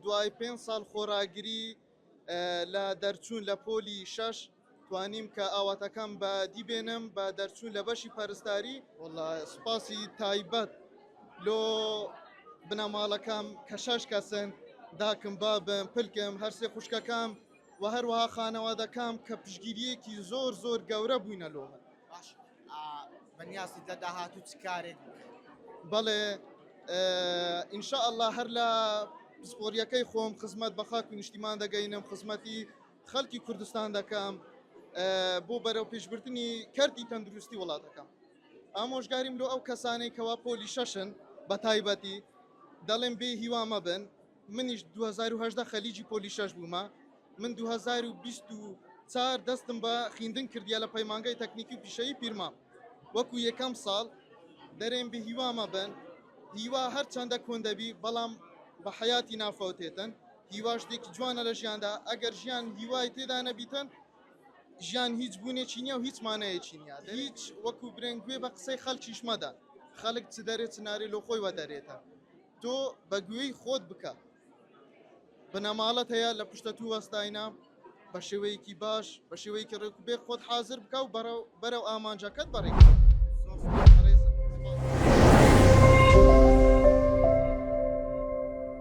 دوای 5 ساڵ خۆراگری لە دەرچوون لە پۆلی 6 توانیم کە ئاواتەکان بە دیبێنم بە دەرچوون لە بەشی پەرستاری وڵا سوپاسی تایبەت لۆ بنەماڵەکەم کە 6 کەسن داکم بابم پلکم هەرسێ خوشکەکەم و هەروەها خانەوادەکەم کە پشگیریەکی زۆر زۆر گەورە بووینە لۆ من. باش بەنیاسی لە داهاتوو چ کارێک بەڵێ ئینشاءالله هەر لە پسپۆریەکەی خۆم خزمەت بە خاک و نیشتیمان دەگەینم خزمەتی خەڵکی کوردستان دەکەم بۆ بەرەو پێشبردننی کەردی تەندروستی وڵاتەکەم. ئامۆژگاریم لۆ ئەو کەسانەی کەوا پۆلی شەشن بە تایبەتی دەڵێن بێ هیوامە بن منیش 2010 خەلیجی پۆلی شەش بوومە من 2024 دەستم بە خیندن کردیە لە پەیمانگای تەکنیکی پیشەیی پیرمام وەکو یەکەم ساڵ دەرێن بە هیوامە بن هیوا هەر چەندە کۆندەبی بەڵام بە حیاتی نافەوتێتن هیوا شتێکی جوانە لە ژیاندا ئەگەر ژیان هیوای تێدا نەبیتن ژیان هیچ بوونێکی نییە و هیچ مانەیەکی نییە هیچ وەکو برنگوێ بە قسەی خەڵکیشمەدا خەڵک چ دەرێت چناری لۆ خۆی وە دەرێتە تۆ بەگوێی خۆت بکە بنەماڵەت هەیە لە پشتە تو وەستاینە بە شێوەیەکی باش بە شێوەیەکی ڕێکوبێ خۆت حازر بکە و بەرەو ئامانجەکەت بەڕێک